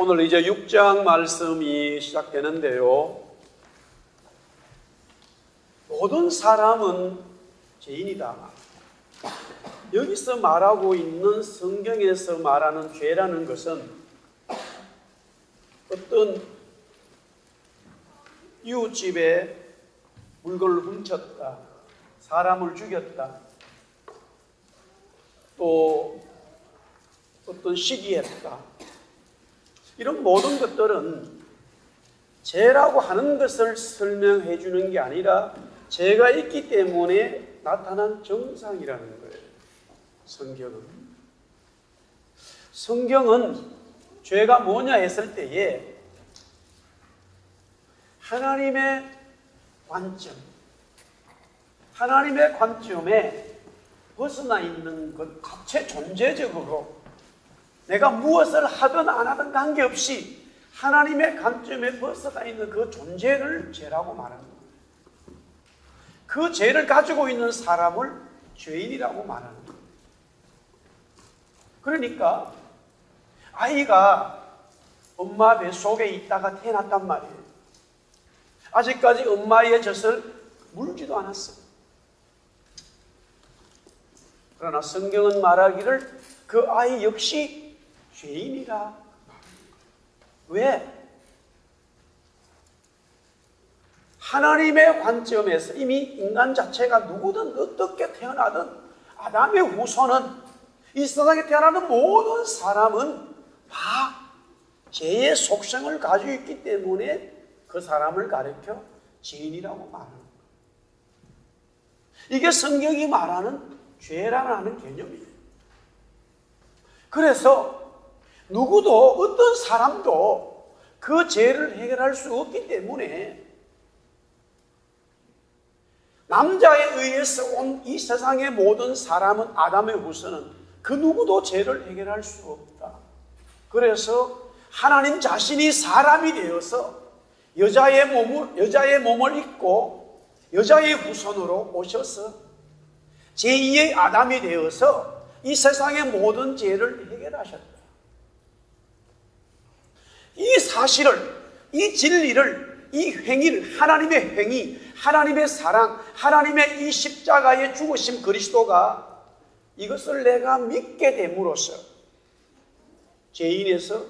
오늘 이제 6장 말씀이 시작되는데요. 모든 사람은 죄인이다. 여기서 말하고 있는 성경에서 말하는 죄라는 것은 어떤 이웃집에 물건을 훔쳤다, 사람을 죽였다, 또 어떤 시기했다, 이런 모든 것들은 죄라고 하는 것을 설명해 주는 게 아니라 죄가 있기 때문에 나타난 정상이라는 거예요. 성경은 죄가 뭐냐 했을 때에 하나님의 관점에 벗어나 있는 것 자체 존재적으로 내가 무엇을 하든 안 하든 관계없이 하나님의 관점에 벗어나 있는 그 존재를 죄라고 말하는 거예요. 그 죄를 가지고 있는 사람을 죄인이라고 말하는 거예요. 그러니까 아이가 엄마 뱃속에 있다가 태어났단 말이에요. 아직까지 엄마의 젖을 물지도 않았어요. 그러나 성경은 말하기를 그 아이 역시 죄인이라. 왜? 하나님의 관점에서 이미 인간 자체가 누구든 어떻게 태어나든 아담의 후손은 이 세상에 태어나는 모든 사람은 다 죄의 속성을 가지고 있기 때문에 그 사람을 가리켜 죄인이라고 말하는 거예요. 이게 성경이 말하는 죄라는 개념이에요. 그래서 누구도 어떤 사람도 그 죄를 해결할 수 없기 때문에 남자에 의해서 온 이 세상의 모든 사람은 아담의 후손은 그 누구도 죄를 해결할 수 없다. 그래서 하나님 자신이 사람이 되어서 여자의 몸을 입고 여자의 후손으로 오셔서 제2의 아담이 되어서 이 세상의 모든 죄를 해결하셨다. 이 사실을, 이 진리를, 이 행위를, 하나님의 행위, 하나님의 사랑, 하나님의 이 십자가의 죽으심 그리스도가 이것을 내가 믿게 됨으로써 죄인에서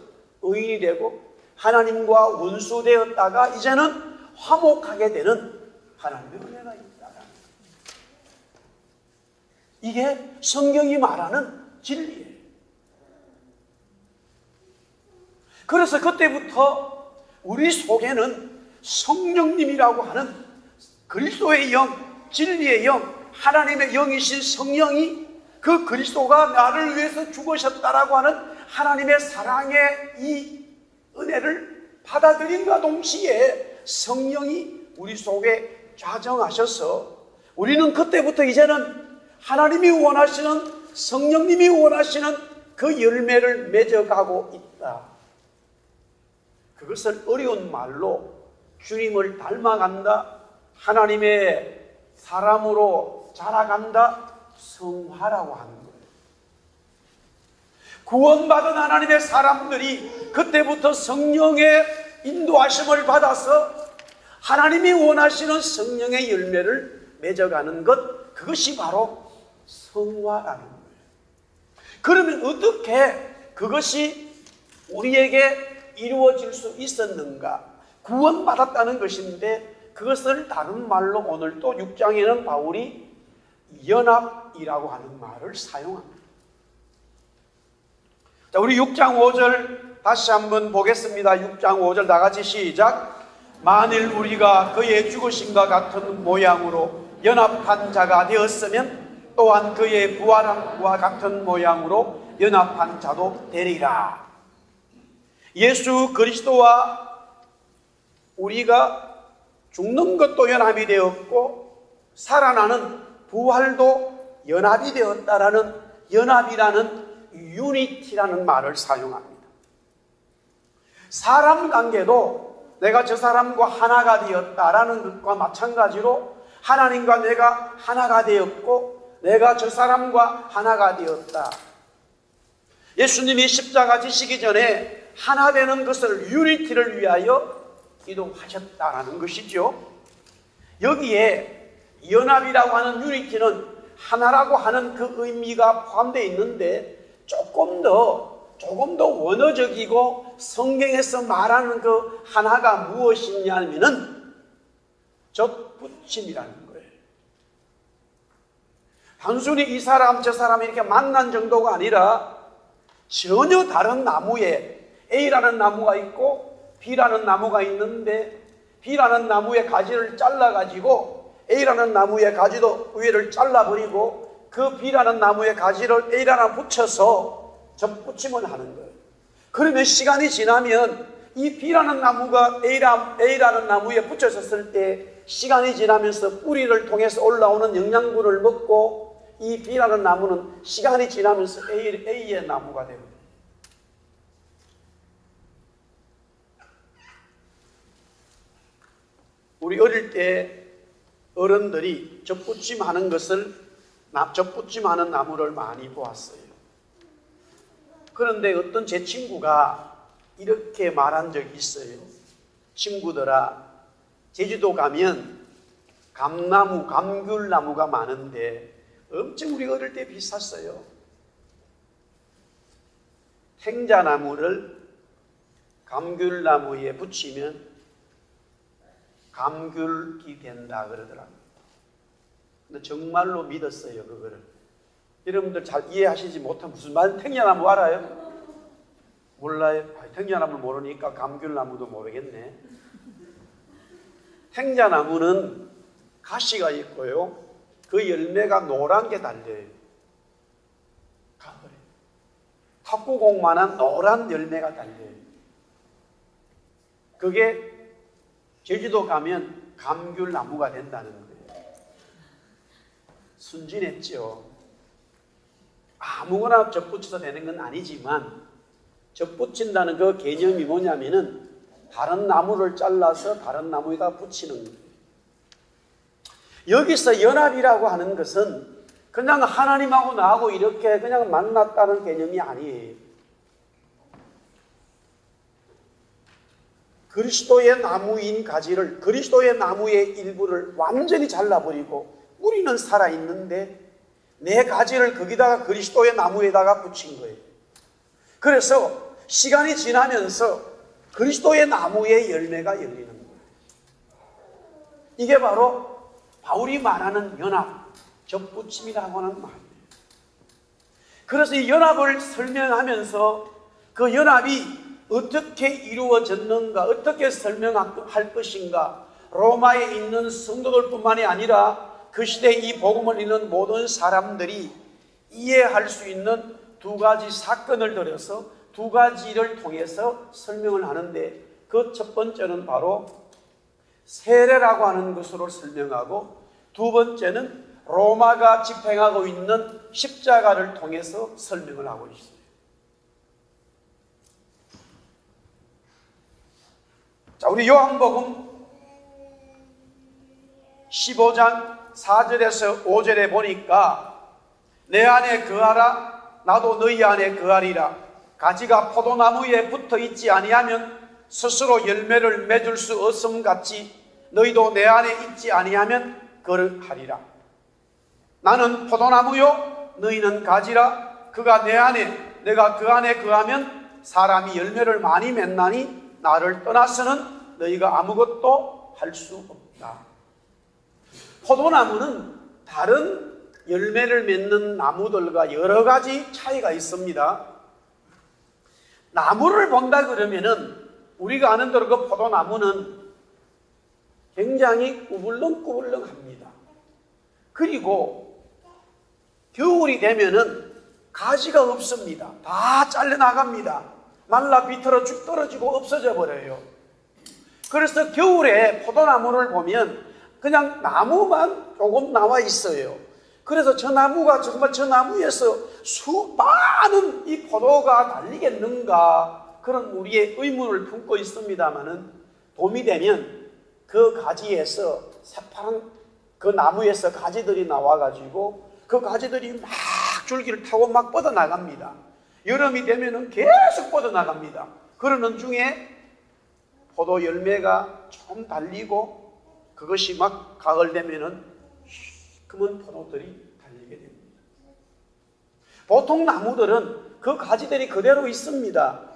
의인이 되고 하나님과 원수되었다가 이제는 화목하게 되는 하나님의 은혜가 있다. 이게 성경이 말하는 진리예요. 그래서 그때부터 우리 속에는 성령님이라고 하는 그리스도의 영, 진리의 영, 하나님의 영이신 성령이 그 그리스도가 나를 위해서 죽으셨다라고 하는 하나님의 사랑의 이 은혜를 받아들임과 동시에 성령이 우리 속에 좌정하셔서 우리는 그때부터 이제는 하나님이 원하시는, 성령님이 원하시는 그 열매를 맺어가고 있다. 그것을 어려운 말로 주님을 닮아간다, 하나님의 사람으로 자라간다, 성화라고 하는 거예요. 구원받은 하나님의 사람들이 그때부터 성령의 인도하심을 받아서 하나님이 원하시는 성령의 열매를 맺어가는 것, 그것이 바로 성화라는 거예요. 그러면 어떻게 그것이 우리에게 이루어질 수 있었는가? 구원받았다는 것인데 그것을 다른 말로 오늘 또 6장에는 바울이 연합이라고 하는 말을 사용합니다. 자, 우리 6장 5절 다시 한번 보겠습니다. 6장 5절 다 같이 시작. 만일 우리가 그의 죽으심과 같은 모양으로 연합한 자가 되었으면 또한 그의 부활함과 같은 모양으로 연합한 자도 되리라. 예수 그리스도와 우리가 죽는 것도 연합이 되었고 살아나는 부활도 연합이 되었다라는, 연합이라는 유니티라는 말을 사용합니다. 사람 관계도 내가 저 사람과 하나가 되었다라는 것과 마찬가지로 하나님과 내가 하나가 되었고 내가 저 사람과 하나가 되었다. 예수님이 십자가 지시기 전에 하나 되는 것을 유니티를 위하여 기도하셨다라는 것이죠. 여기에 연합이라고 하는 유니티는 하나라고 하는 그 의미가 포함되어 있는데 조금 더 원어적이고 성경에서 말하는 그 하나가 무엇이냐면은 젖붙임이라는 거예요. 단순히 이 사람 저 사람 이렇게 만난 정도가 아니라 전혀 다른 나무에 A라는 나무가 있고 B라는 나무가 있는데 B라는 나무의 가지를 잘라가지고 A라는 나무의 가지도 위에를 잘라버리고 그 B라는 나무의 가지를 A라는 붙여서 접붙임을 하는 거예요. 그러면 시간이 지나면 이 B라는 나무가 A라는 나무에 붙여졌을 때 시간이 지나면서 뿌리를 통해서 올라오는 영양분을 먹고 이 B라는 나무는 시간이 지나면서 A의 나무가 됩니다. 우리 어릴 때 어른들이 접붙임하는 접붙임하는 나무를 많이 보았어요. 그런데 어떤 제 친구가 이렇게 말한 적이 있어요. 친구들아, 제주도 가면 감나무, 감귤나무가 많은데 엄청 우리 어릴 때 비쌌어요. 생자나무를 감귤나무에 붙이면 감귤이 된다 그러더라고요. 근데 정말로 믿었어요, 그거를. 여러분들 잘 이해하시지 못한 무슨 말, 생자나무 알아요? 몰라요? 생자나무를 모르니까 감귤나무도 모르겠네. 생자나무는 가시가 있고요. 그 열매가 노란 게 달려요. 가을에. 탁구공만한 노란 열매가 달려요. 그게 제주도 가면 감귤나무가 된다는 거예요. 순진했죠. 아무거나 접붙여서 되는 건 아니지만 접붙인다는 그 개념이 뭐냐면은 다른 나무를 잘라서 다른 나무에다 붙이는 거예요. 여기서 연합이라고 하는 것은 그냥 하나님하고 나하고 이렇게 그냥 만났다는 개념이 아니에요. 그리스도의 나무인 가지를, 그리스도의 나무의 일부를 완전히 잘라버리고 우리는 살아있는데 내 가지를 거기다가 그리스도의 나무에다가 붙인 거예요. 그래서 시간이 지나면서 그리스도의 나무의 열매가 열리는 거예요. 이게 바로 바울이 말하는 연합, 접붙임이라고 하는 말이에요. 그래서 이 연합을 설명하면서 그 연합이 어떻게 이루어졌는가, 어떻게 설명할 것인가, 로마에 있는 성도들뿐만이 아니라 그 시대에 이 복음을 읽는 모든 사람들이 이해할 수 있는 두 가지 사건을 들어서 두 가지를 통해서 설명을 하는데, 그 첫 번째는 바로 세례라고 하는 것으로 설명하고, 두 번째는 로마가 집행하고 있는 십자가를 통해서 설명을 하고 있어요. 자, 우리 요한복음 15장 4절에서 5절에 보니까 내 안에 거하라, 나도 너희 안에 거하리라. 가지가 포도나무에 붙어 있지 아니하면 스스로 열매를 맺을 수 없음같이 너희도 내 안에 있지 아니하면 그러하리라. 나는 포도나무요 너희는 가지라. 그가 내 안에 내가 그 안에 거하면 사람이 열매를 많이 맺나니 나를 떠나서는 너희가 아무것도 할 수 없다. 포도나무는 다른 열매를 맺는 나무들과 여러 가지 차이가 있습니다. 나무를 본다 그러면은 우리가 아는 대로 그 포도나무는 굉장히 꾸불렁꾸불렁합니다. 그리고 겨울이 되면은 가지가 없습니다. 다 잘려나갑니다. 말라 비틀어 쭉 떨어지고 없어져 버려요. 그래서 겨울에 포도나무를 보면 그냥 나무만 조금 나와 있어요. 그래서 저 나무가 정말 저 나무에서 많은 이 포도가 달리겠는가, 그런 우리의 의문을 품고 있습니다만은 봄이 되면 그 가지에서 새파란 그 나무에서 가지들이 나와가지고 그 가지들이 막 줄기를 타고 막 뻗어나갑니다. 여름이 되면은 계속 뻗어나갑니다. 그러는 중에 포도 열매가 좀 달리고 그것이 막 가을 되면은 시커먼 포도들이 달리게 됩니다. 보통 나무들은 그 가지들이 그대로 있습니다.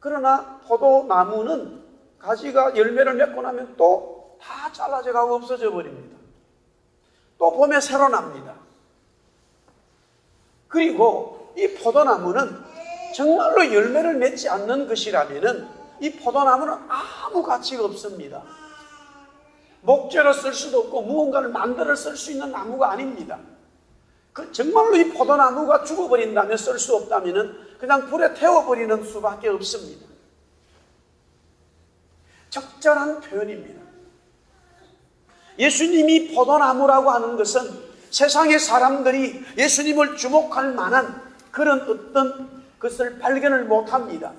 그러나 포도나무는 가지가 열매를 맺고 나면 또 다 잘라져 가고 없어져 버립니다. 또 봄에 새로 납니다. 그리고 이 포도나무는 정말로 열매를 맺지 않는 것이라면은 이 포도나무는 아무 가치가 없습니다. 목재로 쓸 수도 없고 무언가를 만들어 쓸 수 있는 나무가 아닙니다. 정말로 이 포도나무가 죽어버린다면, 쓸 수 없다면 그냥 불에 태워버리는 수밖에 없습니다. 적절한 표현입니다. 예수님이 포도나무라고 하는 것은 세상의 사람들이 예수님을 주목할 만한 그런 어떤 것을 발견을 못합니다.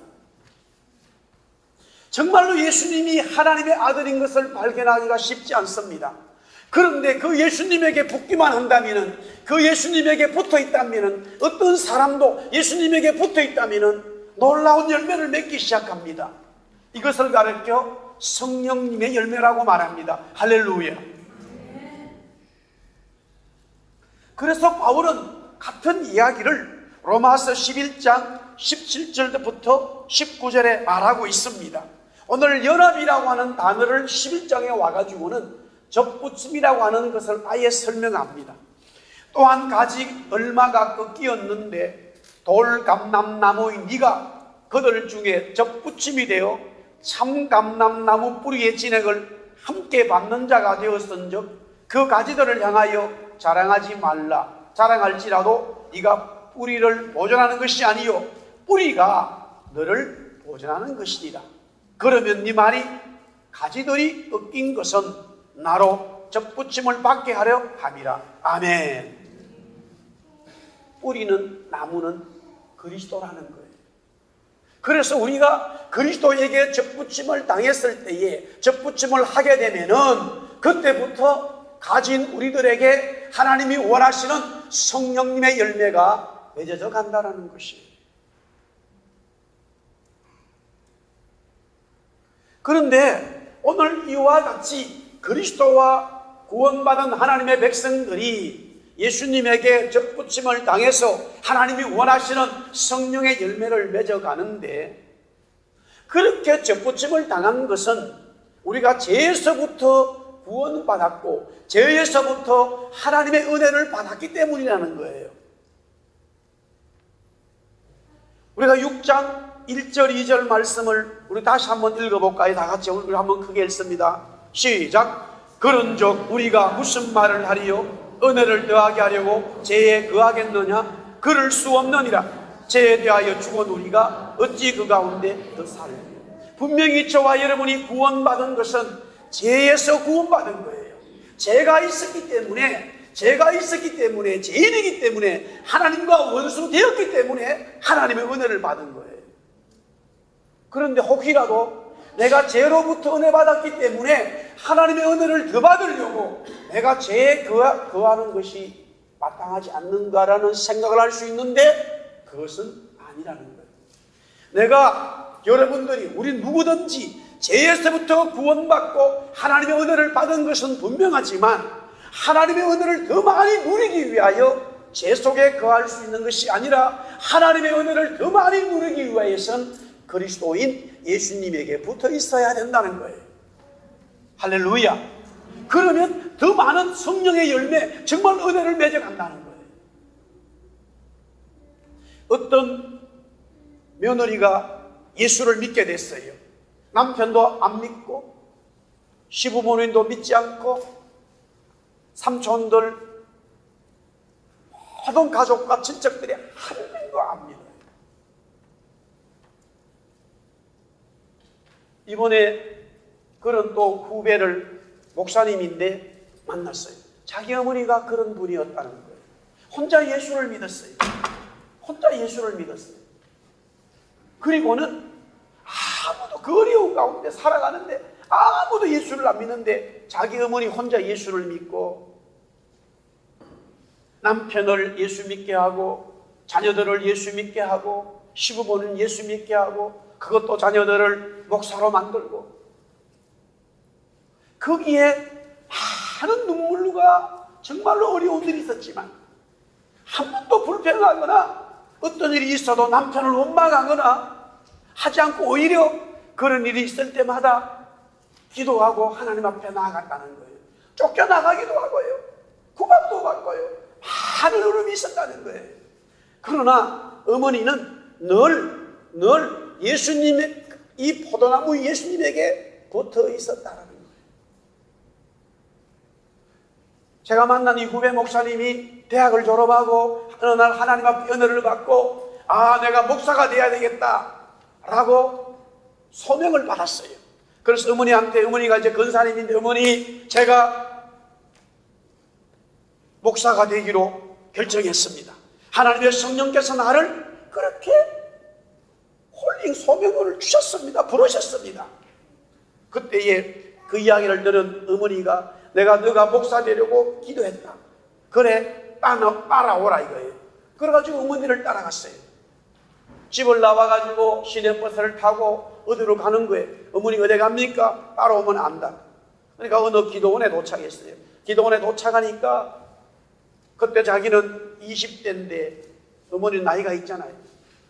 정말로 예수님이 하나님의 아들인 것을 발견하기가 쉽지 않습니다. 그런데 그 예수님에게 붙기만 한다면, 그 예수님에게 붙어 있다면, 어떤 사람도 예수님에게 붙어 있다면 놀라운 열매를 맺기 시작합니다. 이것을 가르쳐 성령님의 열매라고 말합니다. 할렐루야. 그래서 바울은 같은 이야기를 로마서 11장 17절부터 19절에 말하고 있습니다. 오늘 연합이라고 하는 단어를 11장에 와가지고는 접붙임이라고 하는 것을 아예 설명합니다. 또한 가지 얼마가 꺾이었는데 돌감람나무의 네가 그들 중에 접붙임이 되어 참감람나무 뿌리의 진액을 함께 받는 자가 되었은즉 그 가지들을 향하여 자랑하지 말라. 자랑할지라도 네가 뿌리를 보존하는 것이 아니요 뿌리가 너를 보존하는 것이니라. 그러면 네 말이 가지들이 꺾인 것은 나로 접붙임을 받게 하려 함이라. 아멘. 뿌리는, 나무는 그리스도라는 거예요. 그래서 우리가 그리스도에게 접붙임을 당했을 때에, 접붙임을 하게 되면은 그때부터 가진 우리들에게 하나님이 원하시는 성령님의 열매가 맺어져 간다는 것이에요. 그런데 오늘 이와 같이 그리스도와 구원받은 하나님의 백성들이 예수님에게 접붙임을 당해서 하나님이 원하시는 성령의 열매를 맺어가는데, 그렇게 접붙임을 당한 것은 우리가 죄에서부터 구원받았고 죄에서부터 하나님의 은혜를 받았기 때문이라는 거예요. 우리가 6장 1절 2절 말씀을 우리 다시 한번 읽어볼까요? 다 같이 우리 한번 크게 읽습니다. 시작. 그런즉 우리가 무슨 말을 하리요? 은혜를 더하게 하려고 죄에 거하겠느냐? 그럴 수 없느니라. 죄에 대하여 죽은 우리가 어찌 그 가운데 더 살리요? 분명히 저와 여러분이 구원받은 것은 죄에서 구원받은 거예요. 죄가 있었기 때문에, 죄인이기 때문에, 하나님과 원수 되었기 때문에 하나님의 은혜를 받은 거예요. 그런데 혹이라도 내가 죄로부터 은혜 받았기 때문에 하나님의 은혜를 더 받으려고 내가 죄에 거하는 것이 마땅하지 않는가라는 생각을 할 수 있는데, 그것은 아니라는 거예요. 내가, 여러분들이, 우리 누구든지 죄에서부터 구원받고 하나님의 은혜를 받은 것은 분명하지만, 하나님의 은혜를 더 많이 누리기 위하여 죄 속에 거할 수 있는 것이 아니라 하나님의 은혜를 더 많이 누리기 위하여선 그리스도인 예수님에게 붙어 있어야 된다는 거예요. 할렐루야. 그러면 더 많은 성령의 열매, 정말 은혜를 맺어간다는 거예요. 어떤 며느리가 예수를 믿게 됐어요. 남편도 안 믿고, 시부모님도 믿지 않고, 삼촌들, 모든 가족과 친척들이 한 명도 안 믿어요. 이번에 그런 또 후배를, 목사님인데 만났어요. 자기 어머니가 그런 분이었다는 거예요. 혼자 예수를 믿었어요. 그리고는 아무도, 그 어려운 가운데 살아가는데 아무도 예수를 안 믿는데 자기 어머니 혼자 예수를 믿고, 남편을 예수 믿게 하고, 자녀들을 예수 믿게 하고, 시부모는 예수 믿게 하고, 그것도 자녀들을 목사로 만들고, 거기에 많은 눈물과 정말로 어려운 일이 있었지만 한 번도 불평하거나 어떤 일이 있어도 남편을 원망하거나 하지 않고 오히려 그런 일이 있을 때마다 기도하고 하나님 앞에 나아갔다는 거예요. 쫓겨나가기도 하고요, 구박도 받고요, 많은 어려움이 있었다는 거예요. 그러나 어머니는 늘 예수님의, 이 포도나무 예수님에게 붙어 있었다는 거예요. 제가 만난 이 후배 목사님이 대학을 졸업하고 어느 날 하나님 앞에 은혜를 받고, 내가 목사가 돼야 되겠다 라고 소명을 받았어요. 그래서 어머니가 이제 근사님인데, 어머니, 제가 목사가 되기로 결정했습니다. 하나님의 성령께서 나를 그렇게 홀링 소명을 주셨습니다. 부르셨습니다. 그때에 그 이야기를 들은 어머니가, 너가 목사 되려고 기도했다, 그래 따라오라 이거예요. 그래가지고 어머니를 따라갔어요. 집을 나와가지고 시내버스를 타고 어디로 가는 거예요. 어머니 어디 갑니까? 따라오면 안다. 그러니까 어느 기도원에 도착했어요. 기도원에 도착하니까 그때 자기는 20대인데 어머니 나이가 있잖아요.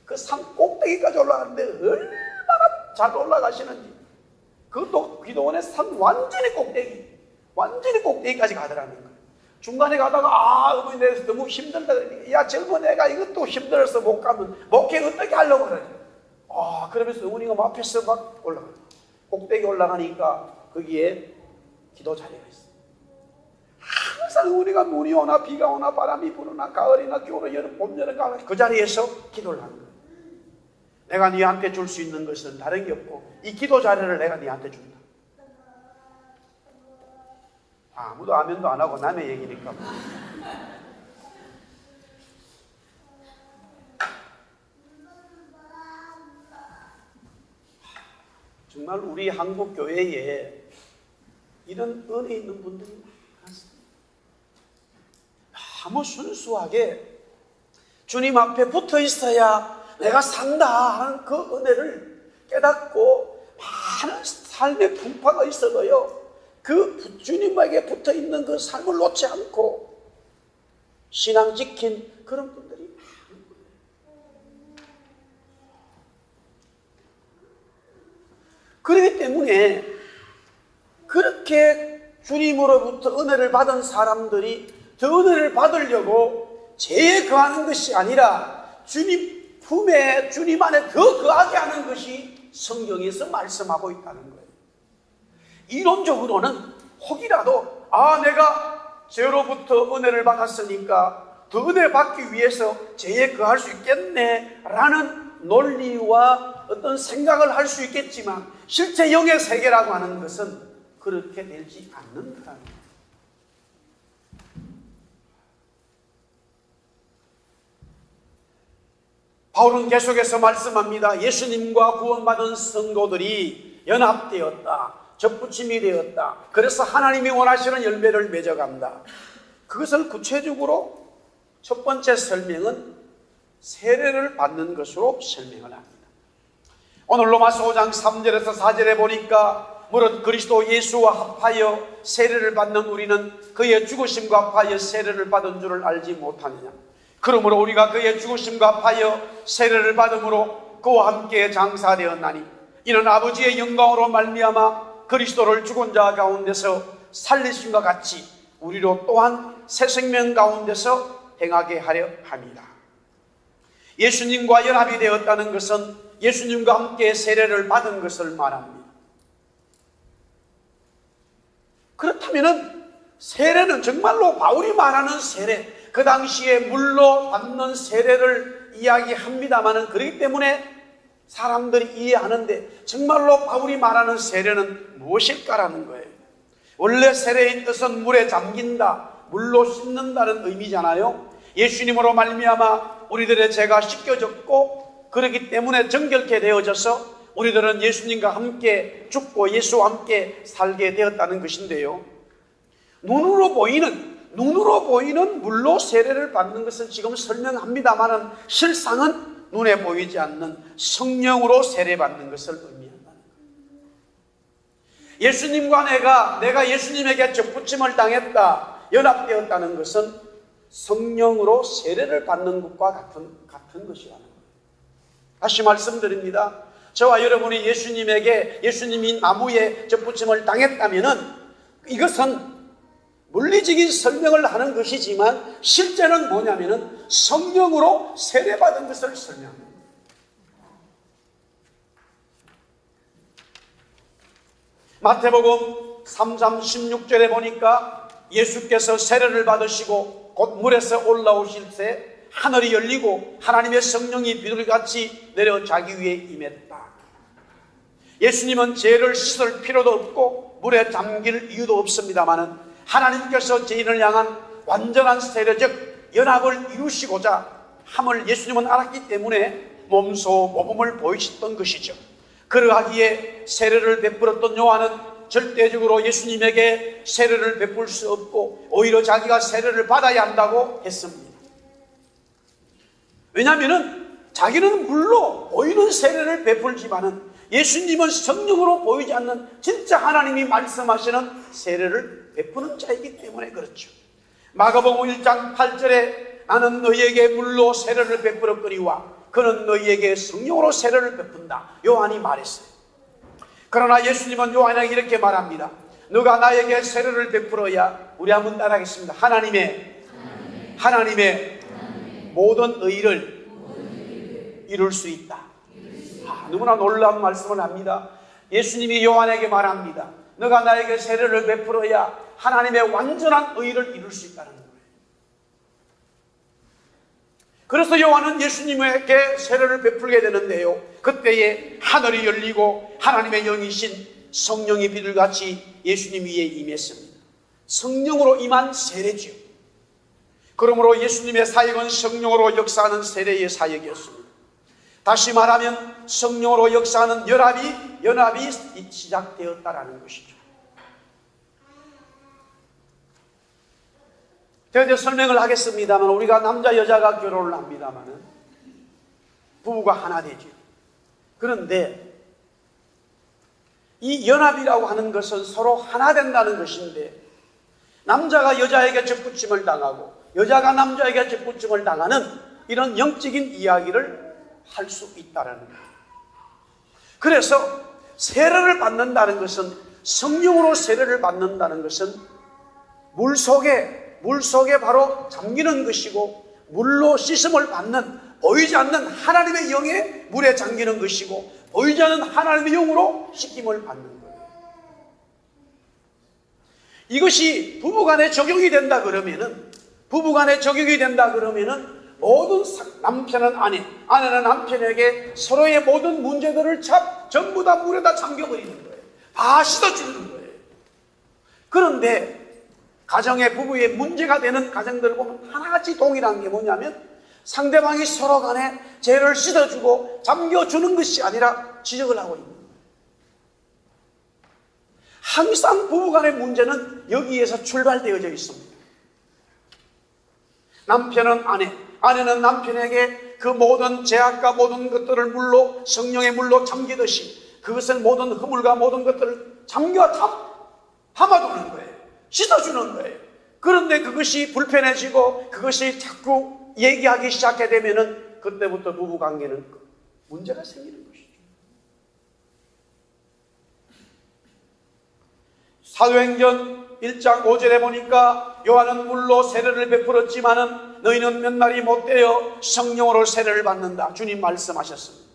그 산 꼭대기까지 올라가는데 얼마나 잘 올라가시는지, 그것도 기도원의 산 완전히 꼭대기까지 가더라는 거예요. 중간에 가다가 어머니 내가 너무 힘들다 그러니까, 야 젊은 애가 이것도 힘들어서 못 가면 목회 어떻게 하려고 그러냐. 그러면서 어머니가 앞에서 막 올라가요. 꼭대기 올라가니까 거기에 기도 자리가 있어요. 항상 어머니가 눈이 오나 비가 오나 바람이 부르나 가을이나 겨울이나 여름 봄 여름 가을 그 자리에서 기도를 하는 거예요. 내가 네한테 줄 수 있는 것은 다른 게 없고 이 기도 자리를 내가 네한테 준다. 아무도 아멘도 안 하고 남의 얘기니까. 정말 우리 한국 교회에 이런 은혜 있는 분들이 많습니다. 너무 순수하게 주님 앞에 붙어 있어야 내가 산다 하는 그 은혜를 깨닫고, 많은 삶의 풍파가 있어도요, 그 주님에게 붙어 있는 그 삶을 놓지 않고 신앙 지킨 그런 분들이 많은 거예요. 그렇기 때문에 그렇게 주님으로부터 은혜를 받은 사람들이 더 은혜를 받으려고 죄에 거하는 것이 아니라 주님 품에, 주님 안에 더 거하게 하는 것이 성경에서 말씀하고 있다는 거예요. 이론적으로는 혹이라도 내가 죄로부터 은혜를 받았으니까 더 은혜를 받기 위해서 죄에 거할 수 있겠네 라는 논리와 어떤 생각을 할 수 있겠지만, 실제 영의 세계라고 하는 것은 그렇게 되지 않는다는 거예요. 바울은 계속해서 말씀합니다. 예수님과 구원받은 성도들이 연합되었다, 접붙임이 되었다. 그래서 하나님이 원하시는 열매를 맺어간다. 그것을 구체적으로 첫 번째 설명은 세례를 받는 것으로 설명을 합니다. 오늘 로마서 5장 3절에서 4절에 보니까, 무릇 그리스도 예수와 합하여 세례를 받는 우리는 그의 죽으심과 합하여 세례를 받은 줄을 알지 못하느냐. 그러므로 우리가 그의 죽으심과 합하여 세례를 받음으로 그와 함께 장사되었나니, 이는 아버지의 영광으로 말미암아 그리스도를 죽은 자 가운데서 살리심과 같이 우리로 또한 새 생명 가운데서 행하게 하려 합니다. 예수님과 연합이 되었다는 것은 예수님과 함께 세례를 받은 것을 말합니다. 그렇다면 세례는 정말로 바울이 말하는 세례, 그 당시에 물로 받는 세례를 이야기합니다마는, 그렇기 때문에 사람들이 이해하는데 정말로 바울이 말하는 세례는 무엇일까라는 거예요. 원래 세례의 뜻은 물에 잠긴다, 물로 씻는다는 의미잖아요. 예수님으로 말미암아 우리들의 죄가 씻겨졌고, 그렇기 때문에 정결케 되어져서 우리들은 예수님과 함께 죽고 예수와 함께 살게 되었다는 것인데요, 눈으로 보이는 물로 세례를 받는 것을 지금 설명합니다마는 실상은 눈에 보이지 않는 성령으로 세례받는 것을 의미한다는 거예요. 예수님과 내가 예수님에게 접붙임을 당했다, 연합되었다는 것은 성령으로 세례를 받는 것과 같은 것이라는 거예요. 다시 말씀드립니다. 저와 여러분이 예수님이 나무에 접붙임을 당했다면은 이것은 물리적인 설명을 하는 것이지만 실제는 뭐냐면은 성령으로 세례받은 것을 설명합니다. 마태복음 3장 16절에 보니까 예수께서 세례를 받으시고 곧 물에서 올라오실 때 하늘이 열리고 하나님의 성령이 비둘기같이 내려 자기 위에 임했다. 예수님은 죄를 씻을 필요도 없고 물에 잠길 이유도 없습니다마는 하나님께서 죄인을 향한 완전한 세례적 연합을 이루시고자 함을 예수님은 알았기 때문에 몸소 모범을 보이셨던 것이죠. 그러하기에 세례를 베풀었던 요한은 절대적으로 예수님에게 세례를 베풀 수 없고 오히려 자기가 세례를 받아야 한다고 했습니다. 왜냐하면 자기는 물로 보이는 세례를 베풀지만은 예수님은 성령으로 보이지 않는 진짜 하나님이 말씀하시는 세례를 베푸는 자이기 때문에 그렇죠. 마가복음 1장 8절에 나는 너희에게 물로 세례를 베풀었거니와 그는 너희에게 성령으로 세례를 베푼다, 요한이 말했어요. 그러나 예수님은 요한에게 이렇게 말합니다. 너가 나에게 세례를 베풀어야, 우리 한번 따라하겠습니다. 하나님의 모든 의를 이룰 수 있다. 너무나 놀라운 말씀을 합니다. 예수님이 요한에게 말합니다. 너가 나에게 세례를 베풀어야 하나님의 완전한 의를 이룰 수 있다는 거예요. 그래서 요한은 예수님에게 세례를 베풀게 되는데요, 그때에 하늘이 열리고 하나님의 영이신 성령이 비둘기같이 예수님 위에 임했습니다. 성령으로 임한 세례죠. 그러므로 예수님의 사역은 성령으로 역사하는 세례의 사역이었습니다. 다시 말하면 성령으로 역사하는 연합이 시작되었다라는 것이죠. 제가 설명을 하겠습니다만, 우리가 남자 여자가 결혼을 합니다만 부부가 하나 되죠. 그런데 이 연합이라고 하는 것은 서로 하나 된다는 것인데, 남자가 여자에게 접붙임을 당하고 여자가 남자에게 접붙임을 당하는 이런 영적인 이야기를 할 수 있다는 거예요. 그래서 세례를 받는다는 것은, 성령으로 세례를 받는다는 것은 물속에 바로 잠기는 것이고, 물로 씻음을 받는, 보이지 않는 하나님의 영에 물에 잠기는 것이고, 보이지 않는 하나님의 영으로 씻김을 받는 거예요. 이것이 부부간에 적용이 된다 그러면은 모든 남편은 아내는 남편에게 서로의 모든 문제들을 전부 다 물에다 잠겨버리는 거예요. 다 씻어주는 거예요. 그런데 가정의 부부의 문제가 되는 가정들을 보면 하나같이 동일한 게 뭐냐면, 상대방이 서로 간에 죄를 씻어주고 잠겨주는 것이 아니라 지적을 하고 있는 거예요. 항상 부부간의 문제는 여기에서 출발되어져 있습니다. 남편은 아내는 남편에게 그 모든 죄악과 모든 것들을 물로, 성령의 물로 잠기듯이 그것은 모든 허물과 모든 것들을 담아두는 거예요. 씻어주는 거예요. 그런데 그것이 불편해지고 그것이 자꾸 얘기하기 시작하게 되면은 그때부터 부부관계는 문제가 생기는 것이죠. 사도행전 1장 5절에 보니까 요한은 물로 세례를 베풀었지만은 너희는 몇 날이 못되어 성령으로 세례를 받는다, 주님 말씀하셨습니다.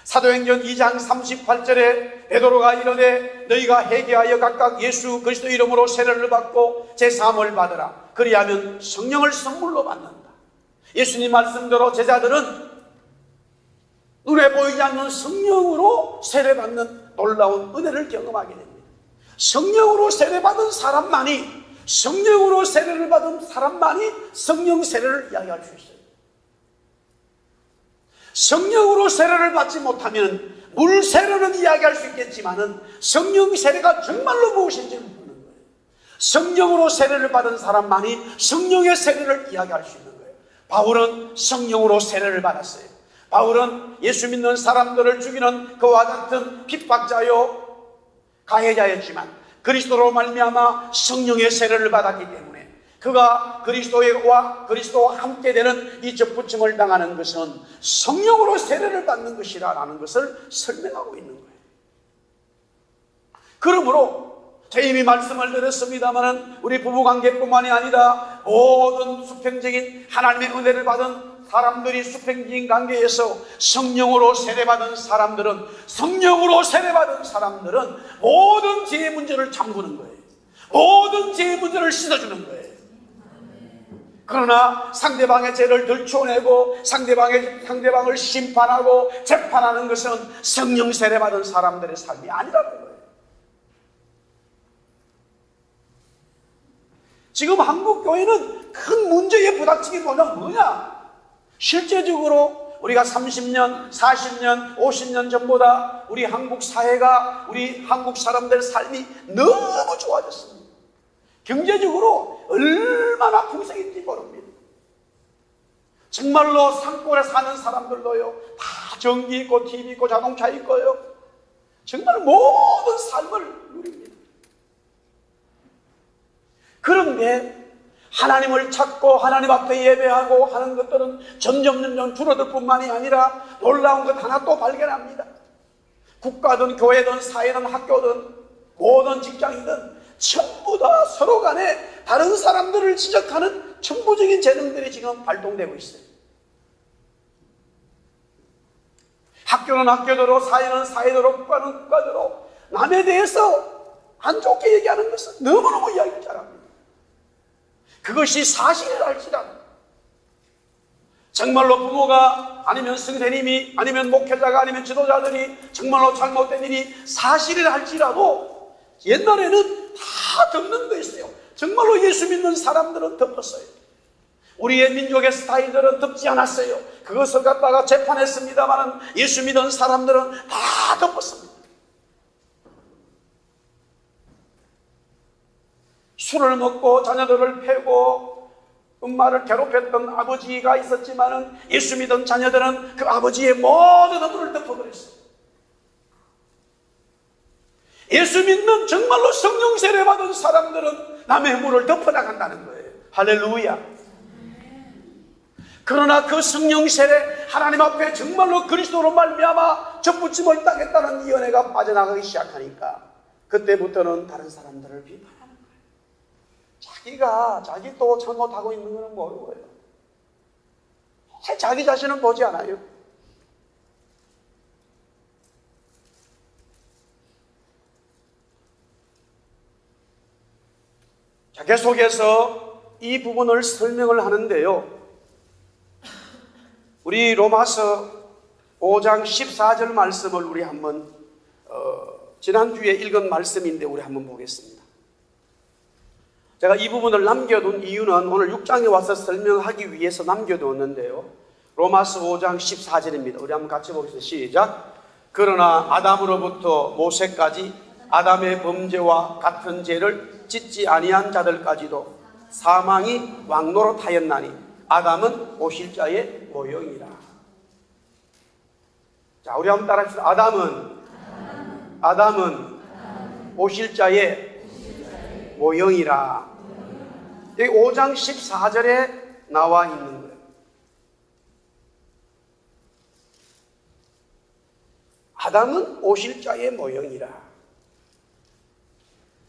사도행전 2장 38절에 베드로가 이르되 너희가 회개하여 각각 예수 그리스도 이름으로 세례를 받고 제사함을 받으라, 그리하면 성령을 선물로 받는다. 예수님 말씀대로 제자들은 눈에 보이지 않는 성령으로 세례받는 놀라운 은혜를 경험하게 됩니다. 성령으로 세례받은 사람만이, 성령으로 세례를 받은 사람만이 성령 세례를 이야기할 수 있어요. 성령으로 세례를 받지 못하면 물 세례는 이야기할 수 있겠지만은 성령 세례가 정말로 무엇인지는 모르는 거예요. 성령으로 세례를 받은 사람만이 성령의 세례를 이야기할 수 있는 거예요. 바울은 성령으로 세례를 받았어요. 바울은 예수 믿는 사람들을 죽이는 그와 같은 핍박자요 가해자였지만 그리스도로 말미암아 성령의 세례를 받았기 때문에 그가 그리스도와 함께 되는 이 접붙임을 당하는 것은 성령으로 세례를 받는 것이라는 것을 설명하고 있는 거예요. 그러므로 제가 이미 말씀을 드렸습니다만 우리 부부관계뿐만이 아니라 모든 수평적인 하나님의 은혜를 받은 사람들이 수평적인 관계에서 성령으로 세례받은 사람들은 모든 죄의 문제를 잠그는 거예요. 모든 죄의 문제를 씻어주는 거예요. 그러나 상대방의 죄를 들춰내고 상대방을 심판하고 재판하는 것은 성령 세례받은 사람들의 삶이 아니라는 거예요. 지금 한국 교회는 큰 문제에 부닥치기보다 뭐냐? 실제적으로 우리가 30년, 40년, 50년 전보다 우리 한국 사회가, 우리 한국 사람들의 삶이 너무 좋아졌습니다. 경제적으로 얼마나 풍성인지 모릅니다. 정말로 산골에 사는 사람들도요, 다 전기 있고 TV 있고 자동차 있고요, 정말 모든 삶을 누립니다. 그런데 하나님을 찾고 하나님 앞에 예배하고 하는 것들은 점점 줄어들 뿐만이 아니라 놀라운 것 하나 또 발견합니다. 국가든 교회든 사회든 학교든 모든 직장이든 전부 다 서로 간에 다른 사람들을 지적하는 천부적인 재능들이 지금 발동되고 있어요. 학교는 학교대로, 사회는 사회대로, 국가는 국가대로 남에 대해서 안 좋게 얘기하는 것은 너무너무 이야기 잘합니다. 그것이 사실이랄지라도 정말로 부모가 아니면 선생님이 아니면 목회자가 아니면 지도자들이 정말로 잘못된 일이 사실이라 할지라도 옛날에는 다 덮는 거였어요. 정말로 예수 믿는 사람들은 덮었어요. 우리의 민족의 스타일들은 덮지 않았어요. 그것을 갖다가 재판했습니다만 예수 믿는 사람들은 다 덮었습니다. 술을 먹고 자녀들을 패고 엄마를 괴롭혔던 아버지가 있었지만 예수 믿은 자녀들은 그 아버지의 모든 허물을 덮어버렸어요. 예수 믿는 정말로 성령 세례 받은 사람들은 남의 허물을 덮어나간다는 거예요. 할렐루야. 그러나 그 성령 세례 하나님 앞에 정말로 그리스도로 말미암아 접붙임을 따겠다는 이 은혜가 빠져나가기 시작하니까 그때부터는 다른 사람들을 비판하는 거예요. 자기 또 잘못하고 있는 것은 모르고요. 자기 자신은 보지 않아요. 자, 계속해서 이 부분을 설명을 하는데요. 우리 로마서 5장 14절 말씀을 우리 한번 지난주에 읽은 말씀인데 우리 한번 보겠습니다. 제가 이 부분을 남겨둔 이유는 오늘 6장에 와서 설명하기 위해서 남겨두었는데요. 로마서 5장 14절입니다. 우리 한번 같이 보겠습니다. 시작. 그러나 아담으로부터 모세까지 아담의 범죄와 같은 죄를 짓지 아니한 자들까지도 사망이 왕노릇하였나니 아담은 오실자의 모형이라. 자, 우리 한번 따라합시다. 아담은 오실자의 모형이라. 여기 5장 14절에 나와 있는 거예요. 아담은 오실자의 모형이라.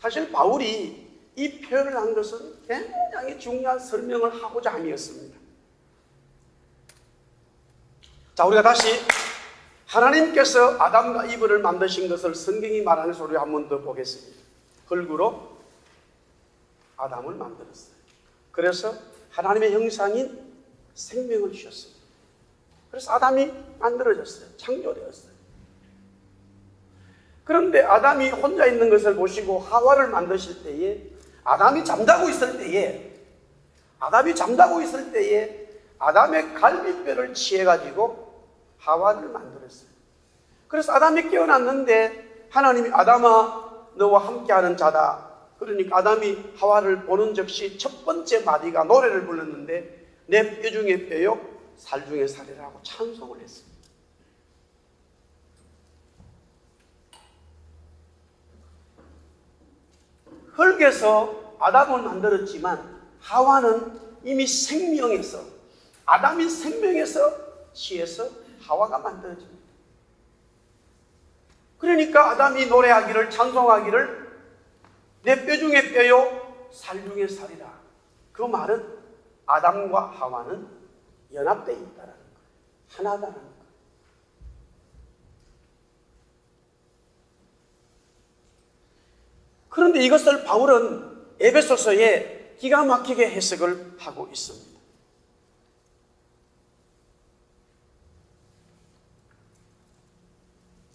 사실 바울이 이 표현을 한 것은 굉장히 중요한 설명을 하고자 함이었습니다. 자, 우리가 다시 하나님께서 아담과 이브를 만드신 것을 성경이 말하는 소리 한 번 더 보겠습니다. 흙으로 아담을 만들었어요. 그래서 하나님의 형상인 생명을 주셨습니다. 그래서 아담이 만들어졌어요. 창조되었어요. 그런데 아담이 혼자 있는 것을 보시고 하와를 만드실 때에 아담이 잠자고 있을 때에 아담의 갈비뼈를 취해가지고 하와를 만들었어요. 그래서 아담이 깨어났는데 하나님이 아담아 너와 함께하는 자다. 그러니까 아담이 하와를 보는 즉시 첫 번째 마디가 노래를 불렀는데 내 뼈 중에 뼈요 살 중에 살이라고 찬송을 했습니다. 흙에서 아담을 만들었지만 하와는 이미 생명에서, 아담이 생명에서 취해서 하와가 만들어집니다. 그러니까 아담이 노래하기를, 찬송하기를 내 뼈 중에 뼈요 살 중에 살이라. 그 말은 아담과 하와는 연합되어 있다는 거예요. 하나다는 거예요. 그런데 이것을 바울은 에베소서에 기가 막히게 해석을 하고 있습니다.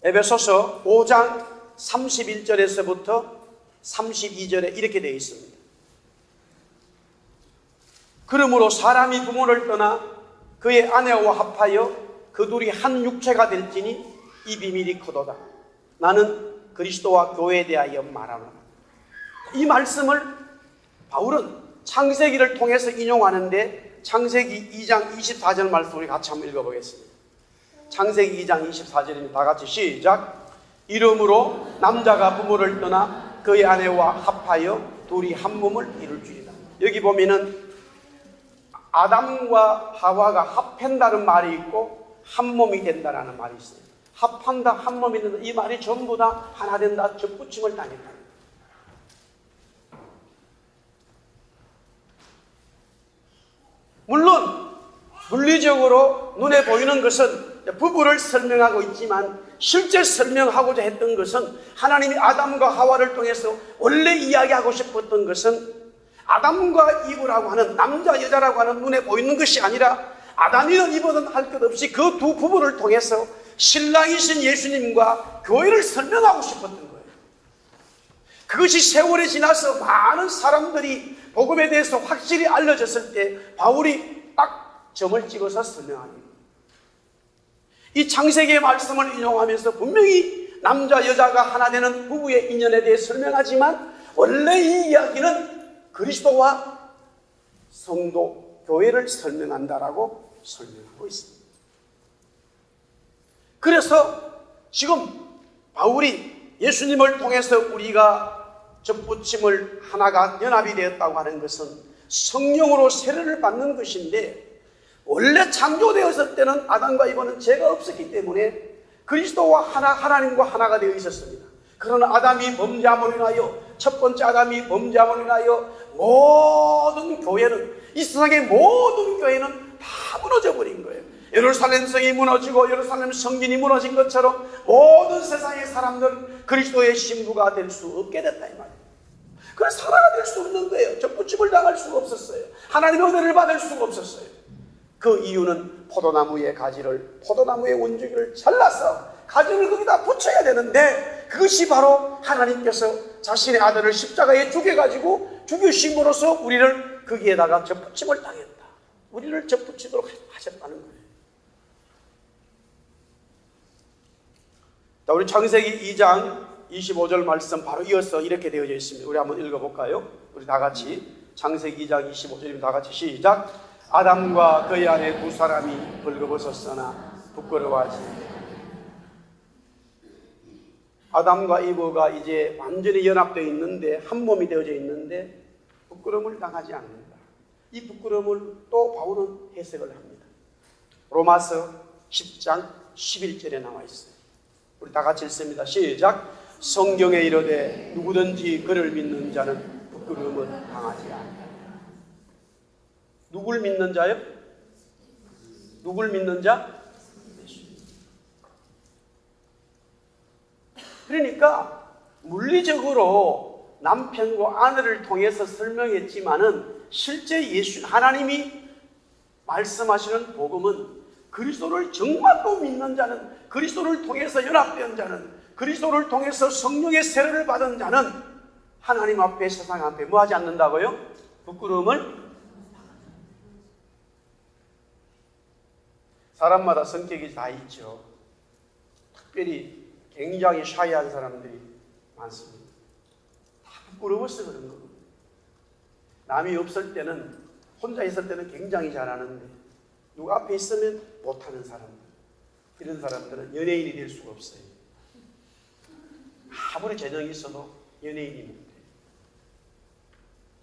에베소서 5장 31절에서부터 32절에 이렇게 되어 있습니다. 그러므로 사람이 부모를 떠나 그의 아내와 합하여 그 둘이 한 육체가 될지니 이 비밀이 크도다. 나는 그리스도와 교회에 대하여 말하노라. 이 말씀을 바울은 창세기를 통해서 인용하는데 창세기 2장 24절 말씀을 같이 한번 읽어보겠습니다. 창세기 2장 24절입니다. 다 같이 시작. 이러므로 남자가 부모를 떠나 그의 아내와 합하여 둘이 한 몸을 이룰지니라. 여기 보면은 아담과 하와가 합한다는 말이 있고 한 몸이 된다는 말이 있어요. 합한다, 한 몸이 된다. 이 말이 전부 다 하나 된다, 접붙임을 당했다. 물론 물리적으로 눈에 보이는 것은 부부를 설명하고 있지만 실제 설명하고자 했던 것은 하나님이 아담과 하와를 통해서 원래 이야기하고 싶었던 것은 아담과 이브라고 하는 남자 여자라고 하는 눈에 보이는 것이 아니라 아담이든 이브든 할 것 없이 그 두 부부를 통해서 신랑이신 예수님과 교회를 설명하고 싶었던 거예요. 그것이 세월이 지나서 많은 사람들이 복음에 대해서 확실히 알려졌을 때 바울이 딱 점을 찍어서 설명합니다. 이 창세기의 말씀을 인용하면서 분명히 남자 여자가 하나 되는 부부의 인연에 대해 설명하지만 원래 이 이야기는 그리스도와 성도, 교회를 설명한다라고 설명하고 있습니다. 그래서 지금 바울이 예수님을 통해서 우리가 접붙임을 하나가 연합이 되었다고 하는 것은 성령으로 세례를 받는 것인데 원래 창조되었을 때는 아담과 이브는 죄가 없었기 때문에 그리스도와 하나님과 하나가 되어 있었습니다. 그러나 아담이 범죄함으로 인하여, 첫 번째 아담이 범죄함으로 인하여 모든 교회는, 이 세상의 모든 교회는 다 무너져 버린 거예요. 예루살렘 성이 무너지고 예루살렘 성전이 무너진 것처럼 모든 세상의 사람들은 그리스도의 신부가 될 수 없게 됐다 이 말이에요. 그래서 하나가 될 수 없는 거예요. 접붙임을 당할 수가 없었어요. 하나님의 은혜를 받을 수가 없었어요. 그 이유는 포도나무의 가지를, 포도나무의 원주기를 잘라서 가지를 거기다 붙여야 되는데 그것이 바로 하나님께서 자신의 아들을 십자가에 죽여가지고 죽이심으로써 우리를 거기에다가 접붙임을 당했다. 우리를 접붙이도록 하셨다는 거예요. 자, 우리 창세기 2장 25절 말씀 바로 이어서 이렇게 되어져 있습니다. 우리 한번 읽어볼까요? 우리 다 같이 창세기 2장 25절입니다. 다 같이 시작. 아담과 그의 아내 두 사람이 벌거벗었으나 부끄러워하지. 아담과 이브가 이제 완전히 연합되어 있는데 한 몸이 되어져 있는데 부끄러움을 당하지 않는다. 이 부끄러움을 또 바울은 해석을 합니다. 로마서 10장 11절에 나와 있어요. 우리 다 같이 읽습니다. 시작. 성경에 이르되 누구든지 그를 믿는 자는 부끄러움을 당하지 않는다. 누굴 믿는 자요? 누굴 믿는 자? 그러니까 물리적으로 남편과 아내를 통해서 설명했지만은 실제 하나님이 말씀하시는 복음은 그리스도를 정말로 믿는 자는, 그리스도를 통해서 연합된 자는, 그리스도를 통해서 성령의 세례를 받은 자는 하나님 앞에, 세상 앞에 뭐 하지 않는다고요? 부끄러움을. 사람마다 성격이 다 있죠. 특별히 굉장히 샤이한 사람들이 많습니다. 다 부끄러워서 그런 겁니다. 남이 없을 때는 혼자 있을 때는 굉장히 잘하는데 누가 앞에 있으면 못하는 사람들, 이런 사람들은 연예인이 될 수가 없어요. 아무리 재능이 있어도 연예인이 못해요.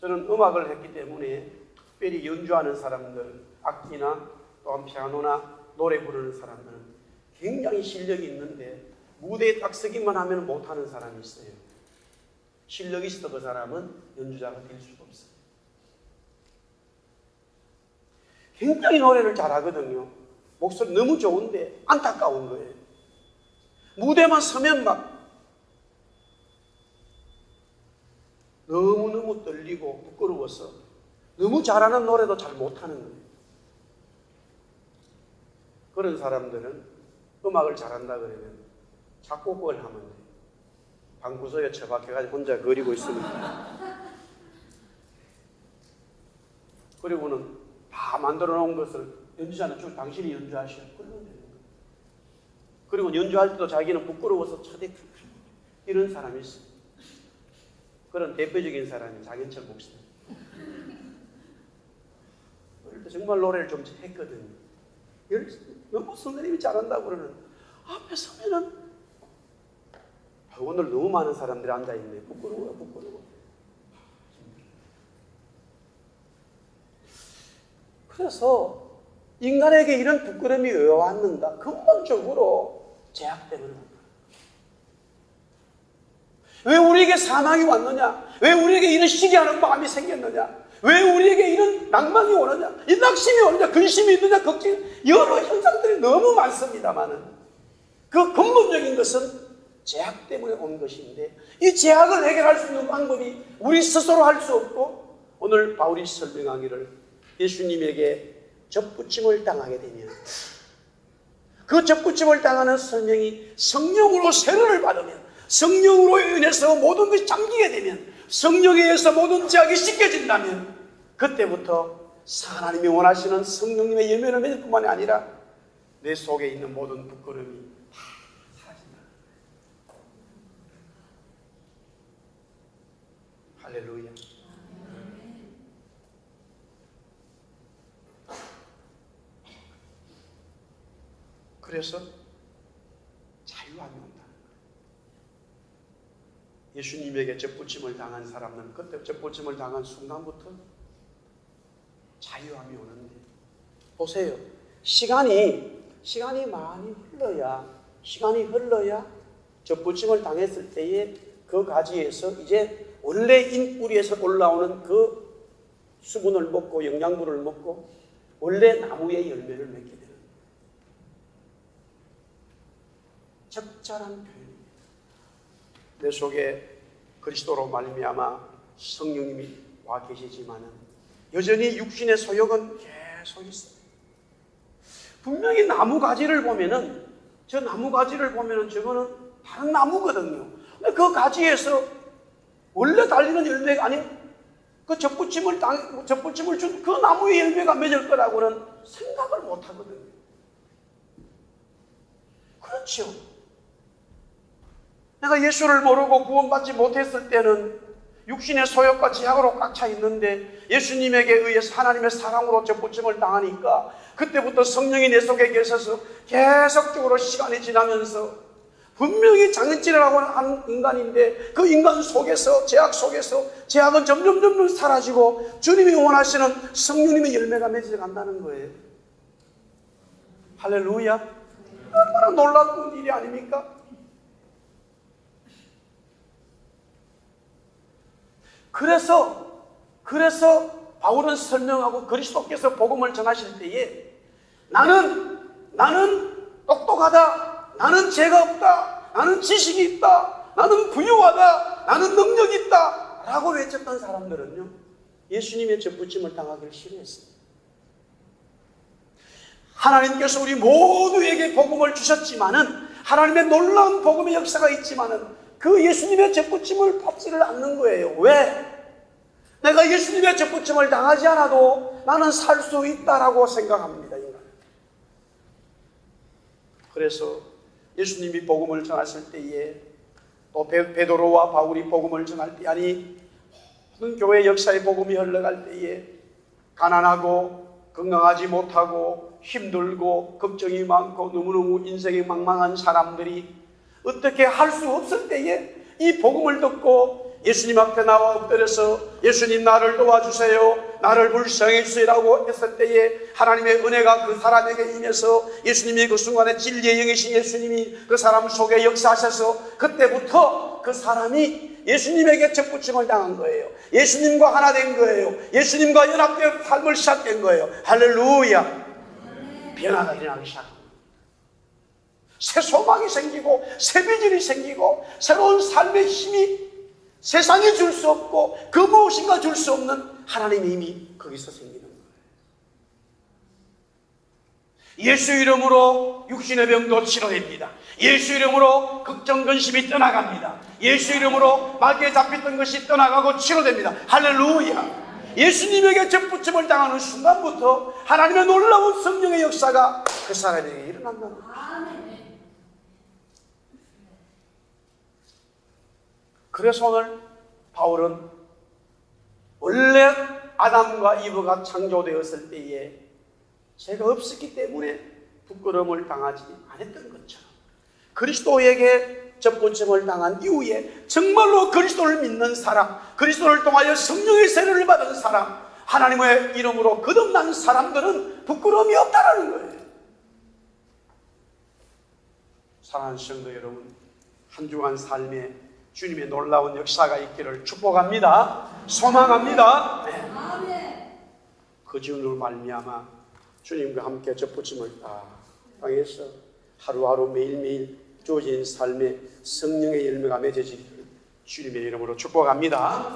저는 음악을 했기 때문에 특별히 연주하는 사람들, 악기나 또한 피아노나 노래 부르는 사람들은 굉장히 실력이 있는데 무대에 딱 서기만 하면 못하는 사람이 있어요. 실력이 있어도 그 사람은 연주자가 될 수가 없어요. 굉장히 노래를 잘하거든요. 목소리 너무 좋은데 안타까운 거예요. 무대만 서면 막 너무너무 떨리고 부끄러워서 너무 잘하는 노래도 잘 못하는 거예요. 그런 사람들은 음악을 잘한다 그러면 작곡을 하면 돼요. 방구석에 처박혀가지고 혼자 그리고 있으면 그리고는 다 만들어 놓은 것을 연주자는 좀 당신이 연주하셔. 그러면 되는 거예요. 그리고 연주할 때도 자기는 부끄러워서 차대 이런 사람이 있어요. 그런 대표적인 사람이 장현철 목사님. 어릴 때 정말 노래를 좀 했거든요. 너무 선생님이 잘한다고 그러는 앞에 서면은 오늘 너무 많은 사람들이 앉아있네. 부끄러워. 그래서 인간에게 이런 부끄러움이 왜 왔는가? 근본적으로 죄악 때문에 왔다. 왜 우리에게 사망이 왔느냐? 왜 우리에게 이런 시기하는 마음이 생겼느냐? 왜 우리에게 이런 낭만이 오느냐? 이 낙심이 오느냐? 근심이 있느냐? 걱정, 여러 현상들이 너무 많습니다만은 그 근본적인 것은 죄악 때문에 온 것인데 이 죄악을 해결할 수 있는 방법이 우리 스스로 할 수 없고 오늘 바울이 설명하기를 예수님에게 접붙임을 당하게 되면 그 접붙임을 당하는 설명이 성령으로 세례를 받으면 성령으로 인해서 모든 것이 잠기게 되면 성령에 의해서 모든 죄악이 씻겨진다면 그때부터 하나님이 원하시는 성령님의 열매를 맺을 뿐만이 아니라 내 속에 있는 모든 부끄러움이 다 사라진다. 할렐루야. 그래서 자유함이 온다. 예수님에게 접붙임을 당한 사람은 그때 접붙임을 당한 순간부터 자유함이 오는데 보세요. 시간이 많이 흘러야 접붙임을 당했을 때에 그 가지에서 이제 원래 인뿌리에서 올라오는 그 수분을 먹고 영양분을 먹고 원래 나무의 열매를 맺게 되는 적절한 표현입니다. 내 속에 그리스도로 말미암아 성령님이 와 계시지만은 여전히 육신의 소욕은 계속 있어요. 분명히 나무 가지를 보면은 저거는 다른 나무거든요. 근데 그 가지에서 원래 달리는 열매가 아닌 그 접붙임을 준 그 나무의 열매가 맺을 거라고는 생각을 못 하거든요. 그렇죠. 내가 예수를 모르고 구원받지 못했을 때는 육신의 소욕과 제약으로 꽉 차 있는데 예수님에게 의해서 하나님의 사랑으로 접붙임을 당하니까 그때부터 성령이 내 속에 계셔서 계속적으로 시간이 지나면서 분명히 장애질이라고 하는 인간인데 그 인간 속에서 제약 속에서 제약은 점점 사라지고 주님이 원하시는 성령님의 열매가 맺어 간다는 거예요. 할렐루야. 얼마나 놀라운 일이 아닙니까? 그래서 바울은 설명하고 그리스도께서 복음을 전하실 때에 나는 똑똑하다, 나는 죄가 없다, 나는 지식이 있다, 나는 부유하다, 나는 능력이 있다 라고 외쳤던 사람들은요 예수님의 접붙임을 당하기를 싫어했습니다. 하나님께서 우리 모두에게 복음을 주셨지만은 하나님의 놀라운 복음의 역사가 있지만은 그 예수님의 접붙임을 받지를 않는 거예요. 왜? 내가 예수님의 접붙임을 당하지 않아도 나는 살 수 있다라고 생각합니다. 인간. 그래서 예수님이 복음을 전하실 때에 또 베드로와 바울이 복음을 전할 때 아니 모든 교회 역사의 복음이 흘러갈 때에 가난하고 건강하지 못하고 힘들고 걱정이 많고 너무너무 인생이 망망한 사람들이 어떻게 할 수 없을 때에 이 복음을 듣고 예수님 앞에 나와 엎드려서 예수님 나를 도와주세요, 나를 불쌍해 주세요라고 했을 때에 하나님의 은혜가 그 사람에게 임해서 예수님이 그 순간에 진리의 영이신 예수님이 그 사람 속에 역사하셔서 그때부터 그 사람이 예수님에게 접붙임을 당한 거예요. 예수님과 하나 된 거예요. 예수님과 연합된 삶을 시작된 거예요. 할렐루야. 변화가 일어나기 시작합니다. 새 소망이 생기고 새 비전이 생기고 새로운 삶의 힘이 세상에 줄 수 없고 그 무엇인가 줄 수 없는 하나님의 힘이 거기서 생기는 거예요. 예수 이름으로 육신의 병도 치료됩니다. 예수 이름으로 걱정 근심이 떠나갑니다. 예수 이름으로 마귀에 잡혔던 것이 떠나가고 치료됩니다. 할렐루야. 예수님에게 접붙임을 당하는 순간부터 하나님의 놀라운 성령의 역사가 그 사람에게 일어난다는 거예요. 그래서 오늘 바울은 원래 아담과 이브가 창조되었을 때에 죄가 없었기 때문에 부끄러움을 당하지 않았던 것처럼 그리스도에게 접붙임을 당한 이후에 정말로 그리스도를 믿는 사람, 그리스도를 통하여 성령의 세례를 받은 사람, 하나님의 이름으로 거듭난 사람들은 부끄러움이 없다라는 거예요. 사랑하는 성도 여러분, 한 주간 삶에 주님의 놀라운 역사가 있기를 축복합니다. 소망합니다. 네. 그 주님으로 말미암아 주님과 함께 접붙임을 당해서 하루하루 매일매일 주어진 삶에 성령의 열매가 맺어지기를 주님의 이름으로 축복합니다.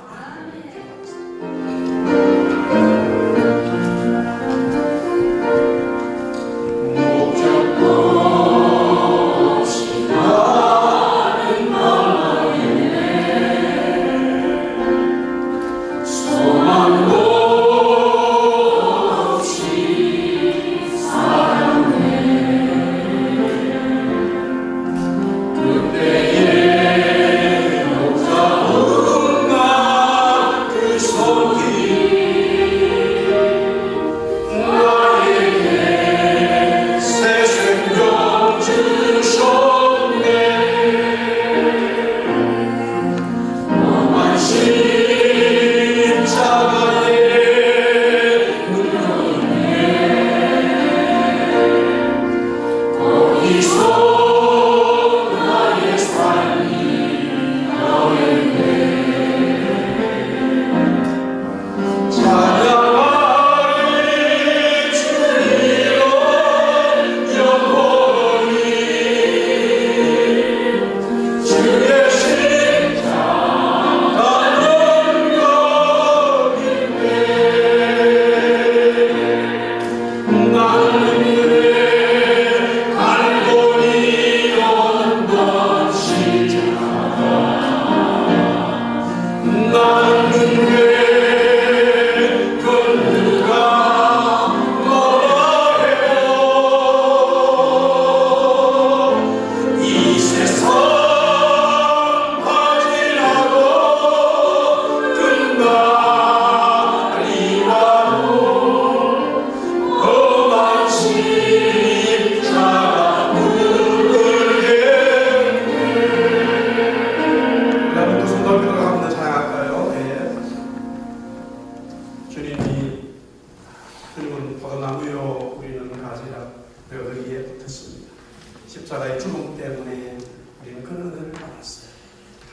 십자가의 죽음 때문에 우리는 그런 은혜를 받았어요.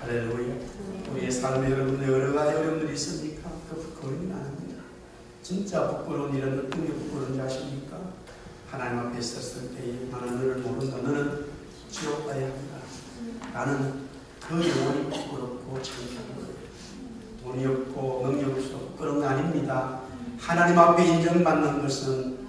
할렐루야. 우리의 삶에 여러분들 여러 가지 어려움들이 있습니까? 그 부끄러움이 나옵니다. 진짜 부끄러운 일은 어떤 게 부끄러운 자십니까? 하나님 앞에 섰을 때에 나는 너를 모른다. 너는 지옥 가야 한다. 나는 그 영혼이 부끄럽고 창피한 거예요. 돈이 없고 능력 없어 부끄러운 게 아닙니다. 하나님 앞에 인정받는 것은